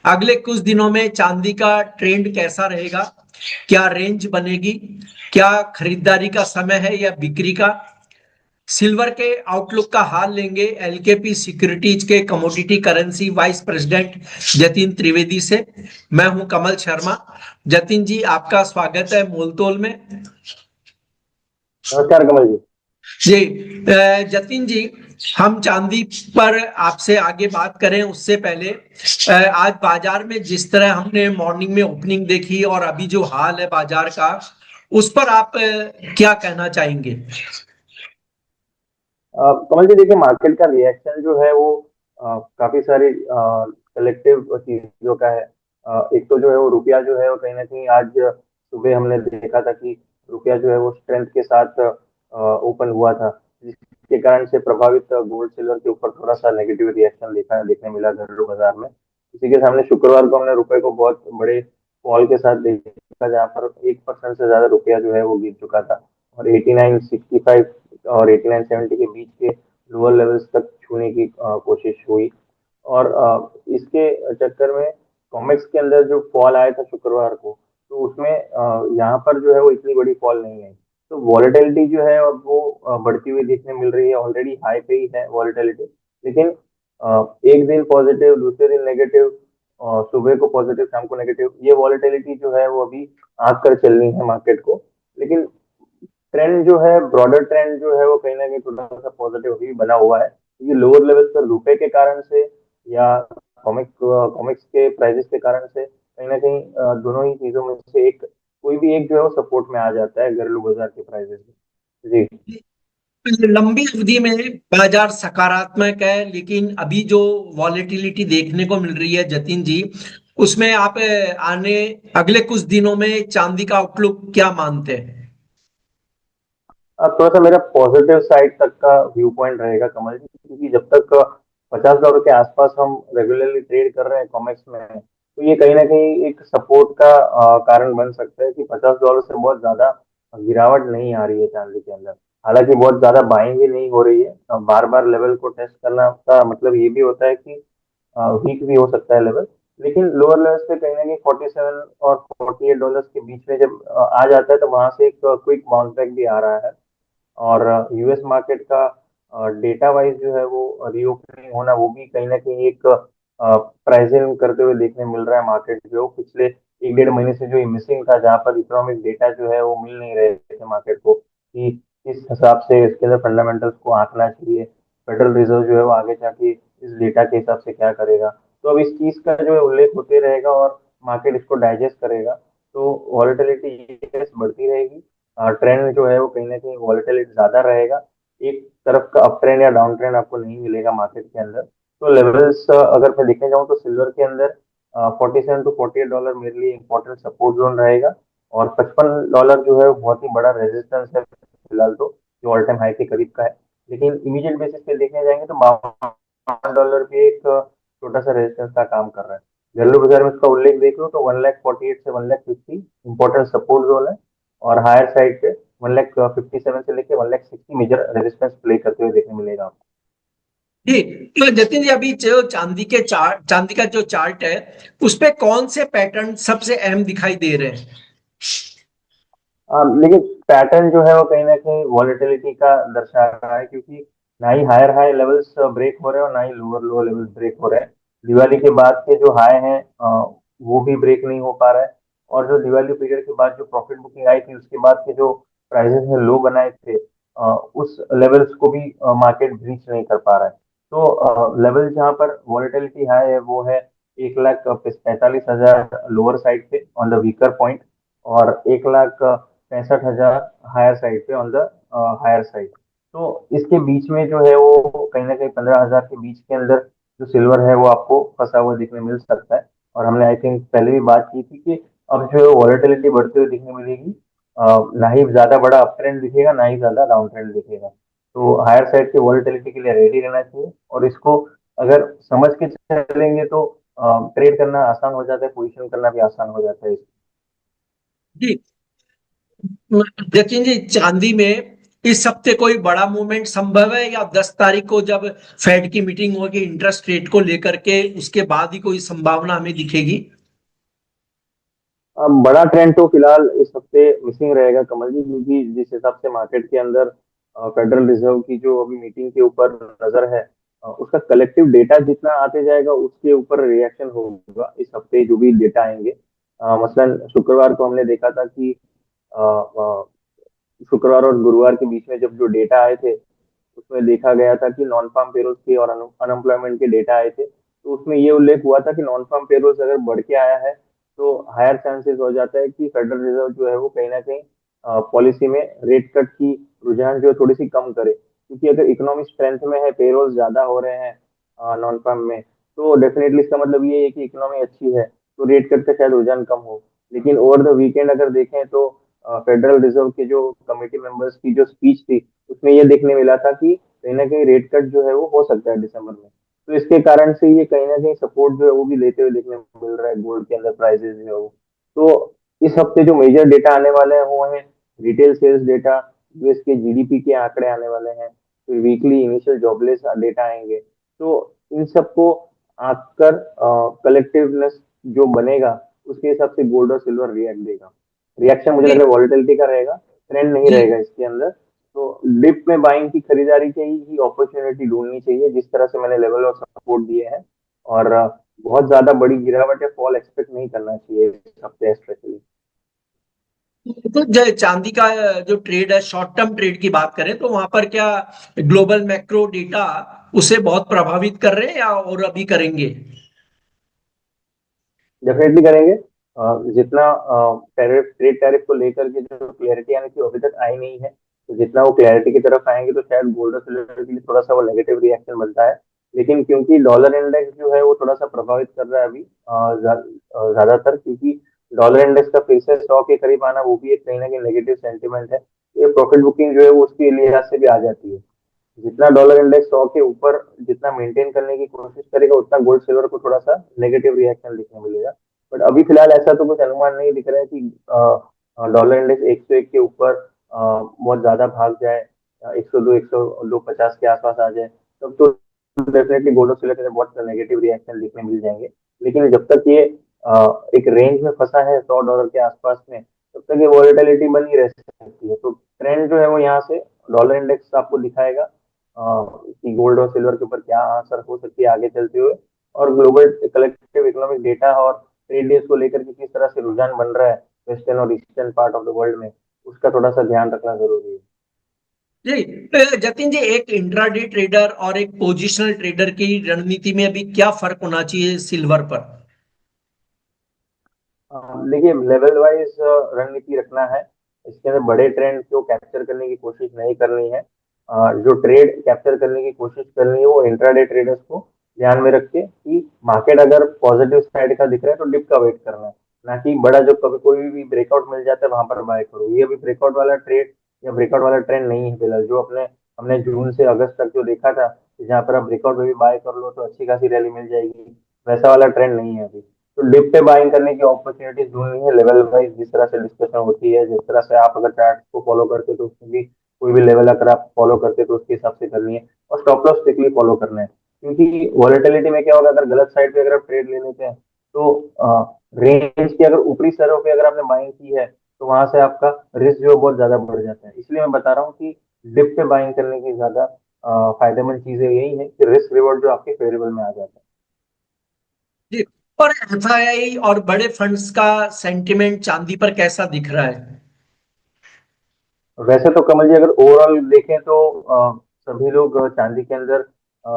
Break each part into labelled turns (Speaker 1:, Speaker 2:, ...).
Speaker 1: अगले कुछ दिनों में चांदी का ट्रेंड कैसा रहेगा? क्या रेंज बनेगी? क्या खरीदारी का समय है या बिक्री का? सिल्वर के आउटलुक का हाल लेंगे एलकेपी सिक्योरिटीज के commodity currency vice president Jatin Trivedi से। मैं हूं कमल शर्मा। जतिन जी, आपका स्वागत है मोलतोल में।
Speaker 2: नमस्कार कमल जी।
Speaker 1: जी, जतिन जी, हम चांदी पर आपसे आगे बात करें उससे पहले आज बाजार में जिस तरह हमने मॉर्निंग में ओपनिंग देखी और अभी जो हाल है बाजार का, उस पर आप क्या कहना चाहेंगे?
Speaker 2: कमल जी देखिए, मार्केट का रिएक्शन जो है वो काफी सारी कलेक्टिव चीजों का है। एक तो जो है वो रुपया जो है वो कहीं ना कहीं आज सुबह हमने देखा था कि रुपया जो है वो स्ट्रेंथ के साथ ओपन हुआ था, जिसके कारण से प्रभावित गोल्ड सिल्वर के ऊपर थोड़ा सा नेगेटिव रिएक्शन देखने मिला घरेलू बाजार में। इसी के सामने शुक्रवार को हमने रुपए को बहुत बड़े फॉल के साथ देखा, जहाँ पर 1% से ज्यादा रुपया जो है वो गिर चुका था और 89.65 और 89.70 के बीच के लोअर लेवल्स तक छूने की कोशिश हुई। और इसके चक्कर में कॉमेक्स के अंदर जो फॉल आया था शुक्रवार को, तो उसमें यहाँ पर जो है वो इतनी बड़ी फॉल नहीं आई। तो वॉलेटिलिटी जो है अब वो बढ़ती हुई देखने मिल रही है, ऑलरेडी हाई पे ही है वॉलेटिलिटी। लेकिन एक दिन पॉजिटिव, दूसरे दिन नेगेटिव, सुबह को पॉजिटिव, शाम को नेगेटिव, ये वॉलेटिलिटी जो है वो अभी आग कर चलनी है मार्केट को। लेकिन ट्रेंड जो है, ब्रॉडर ट्रेंड जो है वो कहीं ना कहीं थोड़ा सा पॉजिटिव भी बना हुआ है। ये लोअर लेवल पर रुपए के कारण से या कॉमिक्स के प्राइसेस के कारण से कहीं ना कहीं दोनों ही चीजों में से एक, कोई भी एक जो है वो सपोर्ट में आ जाता है घरेलू बाजार के प्राइसेस में। जी।
Speaker 1: लंबी अवधि में बाजार सकारात्मक है, लेकिन अभी जो वॉलेटिलिटी देखने को मिल रही है जतिन जी, उसमें आप आने अगले कुछ दिनों में चांदी का आउटलुक क्या मानते हैं?
Speaker 2: अब थोड़ा सा मेरा पॉजिटिव साइड तक का व्यू पॉइंट रहेगा कमल जी, क्योंकि जब तक $50 के आसपास हम रेगुलरली ट्रेड कर रहे हैं कॉमेक्स में, तो ये कहीं ना कहीं एक सपोर्ट का कारण बन सकता है कि $50 से बहुत ज्यादा गिरावट नहीं आ रही है चांदी के अंदर। हालांकि बहुत ज्यादा बाइंग भी नहीं हो रही है। बार बार लेवल को टेस्ट करना का मतलब ये भी होता है कि वीक भी हो सकता है लेवल। लेकिन लोअर लेवल पे कहीं ना कहीं 47 और $48 के बीच में जब आ जाता है, तो वहां से एक क्विक बाउंस बैक भी आ रहा है। और यूएस मार्केट का डेटा वाइज जो है वो रीओपनिंग होना, वो भी कहीं ना कहीं एक प्राइसिंग करते हुए देखने मिल रहा है। मार्केट जो पिछले एक डेढ़ महीने से जो मिसिंग था, जहाँ पर इकोनॉमिक डेटा जो है वो मिल नहीं रहे थे मार्केट को कि किस हिसाब से इसके अंदर फंडामेंटल्स को आंकना चाहिए, फेडरल रिजर्व जो है वो आगे जाके इस डेटा के हिसाब से क्या करेगा। तो अब इस चीज का जो है उल्लेख होते रहेगा और मार्केट इसको डाइजेस्ट करेगा, तो वॉलेटिलिटी बढ़ती रहेगी। ट्रेंड जो है वो कहीं ना कहीं वॉलेटिलिटी ज्यादा रहेगा। एक तरफ का अप ट्रेंड या डाउन ट्रेंड आपको नहीं मिलेगा मार्केट के अंदर। तो लेवल्स अगर मैं देखने जाऊँ तो सिल्वर के अंदर $47 to $48 मेरे लिए इंपॉर्टेंट सपोर्ट जोन रहेगा। और $55 जो है वो बहुत ही बड़ा रेजिस्टेंस है फिलहाल, तो जो ऑल टाइम हाई के करीब का है। लेकिन इमीडिएट बेसिस पे देखने जाएंगे तो $52 भी एक छोटा सा रेजिस्टेंस का काम कर रहा है। घरेलू बाजार में इसका उल्लेख देख लो तो 148 से 150 इंपॉर्टेंट सपोर्ट जोन है। और हायर साइड पे 157 से लेके 160 मेजर रेजिस्टेंस प्ले करते हुए देखने मिलेगा आपको।
Speaker 1: जी, तो जतिन जी, अभी जो चांदी का जो चार्ट है, उस पे कौन से पैटर्न सबसे अहम दिखाई दे रहे हैं?
Speaker 2: लेकिन पैटर्न जो है वो कहीं ना कहीं वॉलेटिलिटी का दर्शा रहा है, क्योंकि ना ही हायर हाई लेवल्स ब्रेक हो रहे हैं और ना ही लोअर लो लेवल्स ब्रेक हो रहे हैं। दिवाली के बाद के जो हाई हैं वो भी ब्रेक नहीं हो पा रहा है। और जो दिवाली पीरियड के बाद जो प्रॉफिट बुकिंग आई थी, उसके बाद के जो प्राइसेस में लो बनाए थे, उस लेवल्स को भी मार्केट ब्रीच नहीं कर पा रहा है। तो लेवल जहाँ पर वॉलेटिलिटी हाई है वो है 1,45,000 लोअर साइड पे ऑन द वीकर पॉइंट, और 1,65,000 हायर साइड पे ऑन द हायर साइड। तो इसके बीच में जो है वो कहीं ना कहीं 15,000 के बीच के अंदर जो सिल्वर है वो आपको फंसा हुआ देखने मिल सकता है। और हमने आई थिंक पहले भी बात की थी कि अब जो है वॉलेटिलिटी बढ़ती हुई दिखने मिलेगी। ना ही ज्यादा बड़ा अप ट्रेंड दिखेगा, ना ही ज्यादा डाउन ट्रेंड दिखेगा। तो हायर साइड की वॉलेटिलिटी के लिए रेडी रहना चाहिए, और इसको अगर समझ के चलेंगे तो ट्रेड करना आसान हो जाता है, पोजिशन करना भी आसान हो जाता है।
Speaker 1: जी, जतिन जी, चांदी में इस हफ्ते कोई बड़ा मूवमेंट संभव है या 10 तारीख को जब फेड की मीटिंग होगी इंटरेस्ट रेट को लेकर के उसके बाद ही कोई संभावना हमें दिखेगी?
Speaker 2: अब बड़ा ट्रेंड तो फिलहाल इस हफ्ते मिसिंग रहेगा कमल जी, क्योंकि जिस हिसाब से मार्केट के अंदर फेडरल रिजर्व की जो अभी मीटिंग के ऊपर नजर है, उसका कलेक्टिव डेटा जितना आते जाएगा उसके ऊपर रिएक्शन होगा इस हफ्ते जो भी डेटा आएंगे। मसलन शुक्रवार को हमने देखा था कि अ, अ, शुक्रवार और गुरुवार के बीच में जब जो डेटा आए थे उसमें देखा गया था कि नॉन फार्म पेरोल्स के और अनएम्प्लॉयमेंट के डेटा आए थे, तो उसमें ये उल्लेख हुआ था कि नॉन फार्म पेरोल्स अगर बढ़ के आया है तो हायर चांसेस हो जाता है कि फेडरल रिजर्व जो है वो कहीं ना कहीं पॉलिसी में रेट कट की रुझान जो है थोड़ी सी कम करे, क्योंकि अगर इकोनॉमिक स्ट्रेंथ में है, पेरोल ज्यादा हो रहे हैं नॉन फार्म में, तो डेफिनेटली इसका मतलब ये है कि इकोनॉमी अच्छी है, तो रेट कट का शायद रुझान कम हो। लेकिन ओवर द वीकेंड अगर देखें तो फेडरल रिजर्व के जो कमेटी मेंबर्स की जो स्पीच थी उसमें ये देखने मिला था कि कहीं ना कहीं रेट कट जो है वो हो सकता है दिसंबर में। तो इसके कारण से ये कहीं ना कहीं सपोर्ट जो है वो भी लेते हुए देखने को मिल रहा है गोल्ड के अंदर प्राइसेस जो है वो। तो इस हफ्ते जो मेजर डेटा आने वाले हैं वो है रिटेल सेल्स डेटा, यूएस के जीडीपी के आंकड़े आने वाले हैं, फिर वीकली इनिशियल जॉबलेस डेटा आएंगे। तो इन सबको आकर कलेक्टिवनेस जो बनेगा उसके हिसाब से गोल्ड और सिल्वर रिएक्ट देगा। रिएक्शन मुझे लग रहा है वॉलेटिलिटी का रहेगा, ट्रेंड नहीं
Speaker 1: जी।
Speaker 2: रहेगा इसके अंदर। तो डिप में बाइंग की खरीदारी की ही अपॉर्चुनिटी ढूंढनी चाहिए, जिस तरह से मैंने लेवल ऑफ सपोर्ट दिए हैं। और बहुत ज्यादा बड़ी गिरावट या फॉल एक्सपेक्ट नहीं करना चाहिए इस हफ्ते स्पेशली।
Speaker 1: तो चांदी का जो ट्रेड है, शॉर्ट टर्म ट्रेड की बात करें तो वहां पर क्या ग्लोबल मैक्रो डेटा उसे बहुत प्रभावित कर रहे हैं या और अभी करेंगे?
Speaker 2: डेफिनेटली करेंगे। जितना टैरिफ, ट्रेड टैरिफ को लेकर के जो क्लैरिटी आने की अभी तक आई नहीं है, तो जितना वो क्लैरिटी की तरफ आएंगे तो शायद गोल्ड और सिल्वर के लिए थोड़ा सा वो नेगेटिव रिएक्शन बनता है। लेकिन क्योंकि डॉलर इंडेक्स जो है वो थोड़ा सा प्रभावित कर रहा है अभी ज्यादातर, क्योंकि डॉलर इंडेक्स का फिर से 100 के करीब आना वो भी एक कहीं ना कहीं नेगेटिव सेंटिमेंट है। ये प्रॉफिट बुकिंग जो है वो उसके लिहाज से भी आ जाती है। जितना डॉलर इंडेक्स 100 के ऊपर जितना मेंटेन करने की कोशिश करेगा उतना गोल्ड सिल्वर को थोड़ा सा नेगेटिव रिएक्शन दिखने मिलेगा। बट अभी फिलहाल ऐसा तो कुछ अनुमान नहीं दिख रहा है कि डॉलर इंडेक्स 101 के ऊपर बहुत ज्यादा भाग जाए, 102, 102.50 के आसपास आ जाए, तब तो डेफिनेटली गोल्ड और सिल्वर के अंदर बहुत नेगेटिव रिएक्शन दिखने मिल जाएंगे। लेकिन जब तक ये एक रेंज में फंसा है $100 के आसपास में, तब तक ये वॉलेटिलिटी बनी रह सकती है। तो ट्रेंड जो है वो यहाँ से डॉलर इंडेक्स आपको दिखाएगा कि गोल्ड और सिल्वर के ऊपर क्या असर हो सकती है आगे चलते हुए, और ग्लोबल कलेक्टिव इकोनॉमिक डेटा और ट्रेड डील्स को लेकर के किस तरह से रुझान बन रहा है वेस्टर्न और eastern part of the world में, उसका थोड़ा सा ध्यान रखना जरूरी है।
Speaker 1: जी। जतिन जी, एक इंट्राडे ट्रेडर और एक पोजिशनल ट्रेडर की रणनीति में अभी क्या फर्क होना चाहिए सिल्वर पर?
Speaker 2: देखिए, लेवल वाइज रणनीति रखना है। इसके अंदर बड़े ट्रेंड को कैप्चर करने की कोशिश नहीं करनी है। जो ट्रेड कैप्चर करने की कोशिश करनी है वो इंट्राडे ट्रेडर्स को ध्यान में रख के कि मार्केट अगर पॉजिटिव साइड का दिख रहा है तो डिप का वेट करना है, ना कि बड़ा जो कभी कोई भी ब्रेकआउट मिल जाता है वहां पर बाय करो। ये अभी ब्रेकआउट वाला ट्रेड या ब्रेकआउट वाला ट्रेंड नहीं है फिलहाल। जो अपने हमने जून से अगस्त तक जो देखा था कि जहाँ पर आप ब्रेकआउट में भी बाय कर लो तो अच्छी खासी रैली मिल जाएगी, वैसा वाला ट्रेंड नहीं है अभी। तो डिप पे बाइंग करने की अपॉर्चुनिटीज ढूंढनी है लेवल वाइज, जिस तरह से डिस्कशन होती है, जिस तरह से आप अगर चार्ट को फॉलो करते तो उसमें भी कोई भी लेवल अगर आप फॉलो करते तो उसके हिसाब से करनी है, और स्टॉप लॉस स्ट्रिक्टली फॉलो करना है। क्योंकि वॉलेटिलिटी में क्या होगा, अगर गलत साइड पे अगर आप ट्रेड ले लेते हैं तो रेंज के अगर ऊपरी स्तरों पे अगर आपने बाइंग की है तो वहां से आपका रिस्क जो है बहुत ज्यादा बढ़ जाता है। इसलिए मैं बता रहा हूँ कि डिप पे बाइंग करने की ज्यादा फायदेमंद चीजें यही है कि रिस्क रिवॉर्ड जो आपके फेवरेबल में आ जाता है।
Speaker 1: जी। और एफआईआई और बड़े फंड्स का सेंटिमेंट चांदी पर कैसा दिख रहा है?
Speaker 2: वैसे तो कमल जी अगर ओवरऑल देखें तो सभी लोग चांदी के अंदर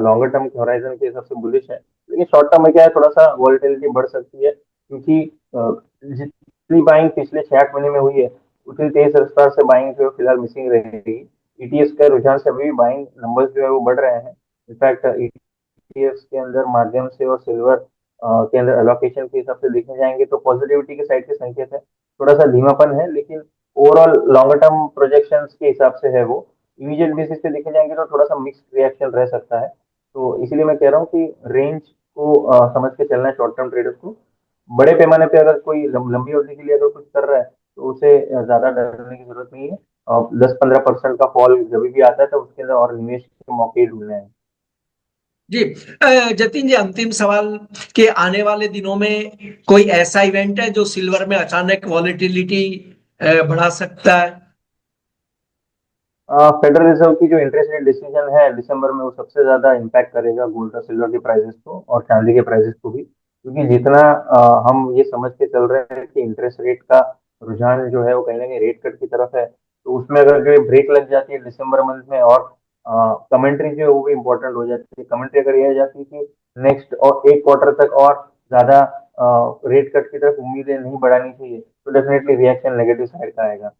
Speaker 2: लॉन्गर टर्म होराइजन के हिसाब से बुलिश है। लेकिन शॉर्ट टर्म में क्या है, थोड़ा सा वॉलेटिलिटी बढ़ सकती है, क्योंकि जितनी बाइंग पिछले 6 8 महीने में हुई है उतनी तेज रफ्तार से बाइंग जो है फिलहाल मिसिंग रहेगी। ईटीएफ का रुझान से अभी भी बाइंग नंबर्स जो है वो बढ़ रहे हैं। इनफैक्ट ईटीएफ के अंदर माध्यम से और सिल्वर के अंदर एलोकेशन के हिसाब से देखने जाएंगे तो पॉजिटिविटी के साइड के संकेत है। थोड़ा सा धीमापन है, लेकिन ओवरऑल लॉन्गर टर्म प्रोजेक्शंस के हिसाब से है वो। इमीडिएट बेसिस पे देखे जाएंगे तो थोड़ा सा मिक्स्ड रिएक्शन रह सकता है। तो इसीलिए मैं कह रहा हूँ कि रेंज को समझ के चलना है शॉर्ट टर्म ट्रेडर्स को। बड़े पैमाने पे अगर कोई लंबी अवधि के लिए अगर कुछ कर रहा है तो उसे ज्यादा डरने की जरूरत नहीं है। 10-15% का फॉल जब भी आता है तो उसके अंदर और निवेश के मौके ढूंढने हैं।
Speaker 1: जी। जतिन जी, अंतिम सवाल के आने वाले दिनों में कोई ऐसा इवेंट है जो सिल्वर में अचानक वॉलेटिलिटी बढ़ा सकता है?
Speaker 2: फेडरल रिजर्व की जो इंटरेस्ट रेट डिसीजन है दिसंबर में, वो सबसे ज्यादा इम्पैक्ट करेगा गोल्ड और सिल्वर के प्राइसेस को और चांदी के प्राइसेस को भी, क्योंकि जितना हम ये समझ के चल रहे हैं कि इंटरेस्ट रेट का रुझान जो है वो कहीं ना कहीं रेट कट की तरफ है, तो उसमें अगर जो ब्रेक लग जाती है दिसंबर मंथ में, और कमेंट्री जो है वो भी इम्पोर्टेंट हो जाती है। कमेंट्री अगर यह हो जाती है कि नेक्स्ट और एक क्वार्टर तक और ज्यादा रेट कट की तरफ उम्मीदें नहीं बढ़ानी चाहिए, तो डेफिनेटली रिएक्शन नेगेटिव साइड का आएगा।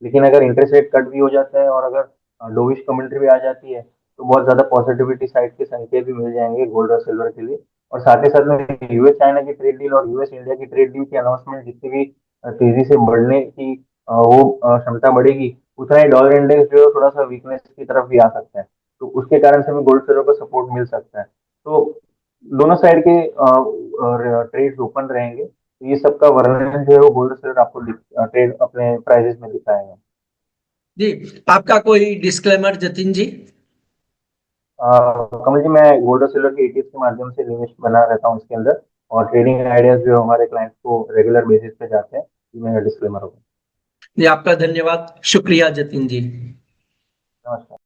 Speaker 2: लेकिन अगर इंटरेस्ट रेट कट भी हो जाता है और अगर डोविश कमेंट्री भी आ जाती है, तो बहुत ज्यादा पॉजिटिविटी साइड के संकेत भी मिल जाएंगे गोल्ड और सिल्वर के लिए। और साथ ही साथ में यूएस चाइना की ट्रेड डील और यूएस इंडिया की ट्रेड डील की अनाउंसमेंट जितनी भी तेजी से बढ़ने की वो क्षमता बढ़ेगी, उतना ही डॉलर इंडेक्स जो है थोड़ा सा वीकनेस की तरफ भी आ सकता है। तो उसके कारण से भी गोल्ड सिल्वर को सपोर्ट मिल सकता है। तो दोनों साइड के ट्रेड्स ओपन रहेंगे, तो ये सबका वर्णन जो है वो गोल्ड सिल्वर आपको ट्रेड अपने प्राइजेस में दिखाएगा।
Speaker 1: जी। आपका कोई डिस्क्लेमर जतिन जी?
Speaker 2: कमल जी, मैं गोल्ड और सिल्वर के ईटीएफ के माध्यम से निवेश बना रहता हूँ इसके अंदर, और ट्रेडिंग आइडियाज जो हमारे क्लाइंट्स को रेगुलर बेसिस पे जाते हैं। ये मेरा डिस्क्लेमर होगा।
Speaker 1: जी, आपका धन्यवाद, शुक्रिया जतिन जी।
Speaker 2: नमस्कार।